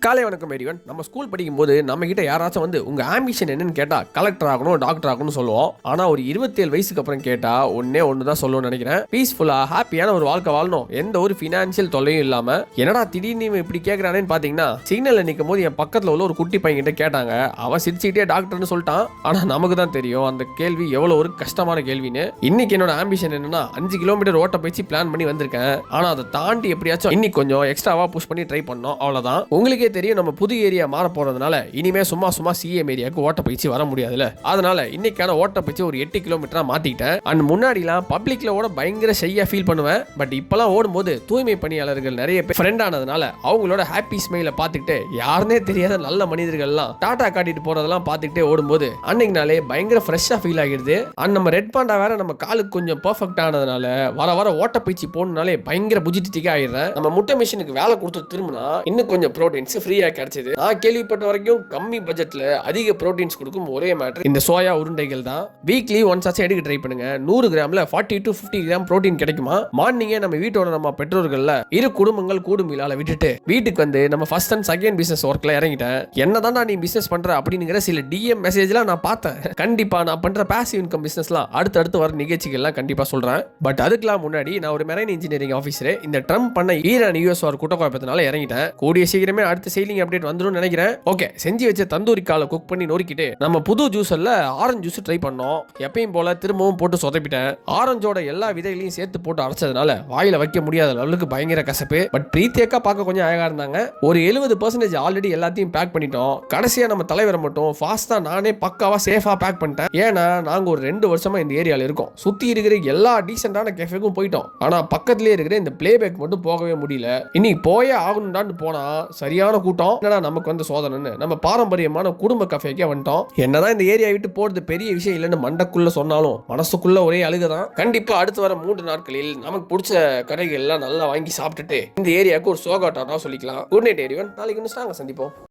காலை வணக்கம் எரிவன். நம்ம ஸ்கூல் படிக்கும்போது நம்ம கிட்ட யாராச்சும் வந்து உங்க ஆம்பிஷன் என்னன்னு கேட்டா கலெக்டர் ஆகணும், டாக்டர் ஆகணும்னு சொல்லுவோம். ஆனா ஒரு 27 வயசுக்கு அப்புறம் கேட்டா ஒன்னு தான் சொல்லுவோம்னு நினைக்கிறேன். பீஸ்ஃபுல்லா ஹாப்பியான ஒரு வாழ்க்கை வாழணும், எந்த ஒரு பினான்சியல் தொல்லையும் இல்லாம. என்னடா திடீர்னு இப்படி கேட்கறானேன்னு பாத்தீங்கன்னா, சிக்னல்ல நிற்கும் போது என் பக்கத்துல உள்ள ஒரு குட்டி பையன் கிட்ட கேட்டாங்க. அவன் சிரிச்சுக்கிட்டே டாக்டர்னு சொல்லிட்டான். ஆனா நமக்கு தான் தெரியும் அந்த கேள்வி எவ்வளவு ஒரு கஷ்டமான கேள்வின்னு. இன்னைக்கு என்னோட ஆம்பிஷன் என்னன்னா 5 கிலோமீட்டர் ஓட்ட பயிற்சி பிளான் பண்ணி வந்திருக்கேன். ஆனா அதை தாண்டி எப்படியாச்சும் இன்னைக்கு கொஞ்சம் எக்ஸ்ட்ராவா புஷ் பண்ணி ட்ரை பண்ணோம், அவ்வளவுதான். உங்களுக்கு தெரியும், நம்ம புது ஏரியா மாற போறதுனால இனிமே சும்மா சிஎம் ஏரியாவுக்கு ஓட்ட பயிற்சி வர முடியாதுல. அதனால இன்னைக்கான ஓட்ட பயிற்சி ஒரு 8 கிலோமீட்டரா மாத்திட்டேன். அண்ட் முன்னாடிலாம் பப்ளிக்ல ஓட பயங்கர ஷையா ஃபீல் பண்ணுவேன். பட் இப்பெல்லாம் ஓடும்போது தூய்மை பணியாளர்கள் நிறைய பேர் ஃப்ரெண்ட் ஆனதுனால அவங்களோட ஹாப்பி ஸ்மைல பார்த்துக்கிட்டு யாருன்னே தெரியாத நல்ல மனிதர்கள்லாம் டாடா காட்டிட்டு போறதெல்லாம் பார்த்துக்கிட்டே ஓடும்போது அன்னைக்கு நாளே பயங்கர ஃப்ரெஷ்ஷா ஃபீல் ஆகிடுது. அண்ட் நம்ம ரெட் பாண்டா வேற நம்ம காலுக்கு கொஞ்சம் பெர்ஃபெக்ட் ஆனதுனால வர ஓட்ட பயிற்சி போனாலே பயங்கர புஜிட்டிக்கா ஆயிடுறேன். நம்ம முட்டை மிஷினுக்கு வேலை கொடுத்து திரும்பினா இன்னும் கொஞ்சம் ப்ரோட்டீன்ஸ் ஃப்ரீயா கிடைச்சது. நான் கேள்விப்பட்ட வரைக்கும் கம்மி பட்ஜெட்ல அதிக புரோட்டீன்ஸ் கொடுக்கும் ஒரே மேட்டர் இந்த சோயா உருண்டைகள் தான். வீக்லி ஒன்ஸ் ஆச்சும் எடுக்க ட்ரை பண்ணுங்க. 100 கிராம்ல 40 to 50 கிராம் புரோட்டீன் கிடைக்குமா. மார்னிங்கே நம்ம வீட்டோட நம்ம பெற்றோர்கள்ல இரு குடும்பங்கள் கூடும் இல்லால விட்டுட்டு வீட்டுக்கு வந்து நம்ம ஃபர்ஸ்ட் அண்ட் செகண்ட் பிசினஸ் ஒர்க்ல இறங்கிட்டேன். என்னதான் நீ பிசினஸ் பண்ற அப்படிங்கிற சில டிஎம் மெசேஜ்லாம் நான் பார்த்தேன். கண்டிப்பா நான் பண்ற பாசிவ் இன்கம் பிசினஸ்லாம் அடுத்து வர நிகழ்ச்சிகள்லாம் கண்டிப்பா சொல்றேன். பட் அதுக்கெல்லாம் முன்னாடி நான் ஒரு மெரைன் இன்ஜினியரிங் ஆஃபீஸர். இந்த ட்ரம்ப் பண்ண ஈரான் யூஎஸ் வார் குற்றக்குழப்பத்தினால இறங்கிட்டேன். கூடிய சீக்கிரமே அடுத்த செயிலிங் அப்டேட் வந்துடும் நினைக்கிறேன். ஓகே, செஞ்சு வச்ச தந்தூரி காலை குக் பண்ணி நொறுக்கிட்டு நம்ம புது ஜூஸ்ல ஆரஞ்சு ஜூஸ் ட்ரை பண்ணோம். எப்பயும் போல திரும்பவும் போட்டு சொதப்பிட்டேன். ஆரஞ்சோட எல்லா விதைகளையும் சேர்த்து போட்டு அரைச்சதுனால வாயில வைக்க முடியாத அளவுக்கு பயங்கர கசப்பு. பட் பிரீத்தியக்கா பார்க்க கொஞ்சம் அழகா இருந்தாங்க. ஒரு 70% ஆல்ரெடி எல்லாத்தையும் பேக் பண்ணிட்டோம். கடைசியா நம்ம தலைவரை மட்டும் ஃபாஸ்டா நானே பக்காவா சேஃபா பேக் பண்ணிட்டேன். ஏன்னா நாங்க ஒரு 2 வருஷமா இந்த ஏரியால இருக்கோம். சுத்தி இருக்கிற எல்லா டீசென்டான கேஃபேக்கும் போயிட்டோம். ஆனா பக்கத்திலே இருக்கிற இந்த பிளே பேக் மட்டும் போகவே முடியல. இன்னைக்கு போயே ஆகணும்டான்னு போனா சரியான கூட்டம். என்னடா நமக்கு வந்து சோதனை, நம்ம பாரம்பரியமான குடும்ப கஃபேக்கே வந்துட்டோம். என்னதான் இந்த ஏரியா விட்டு போறது பெரிய விஷயம் இல்லைன்னு மண்டக்குள்ள சொன்னாலும் மனசுக்குள்ள ஒரே அழுகுதான். கண்டிப்பா அடுத்து வர 3 நாட்களில் நமக்கு பிடிச்ச கடைகள் எல்லாம் நல்லா வாங்கி சாப்பிட்டுட்டு இந்த ஏரியாவுக்கு ஒரு சோகாட்டானா சொல்லிக்கலாம். Good night everyone. நாளைக்கு இன்னும் சந்திப்போம்.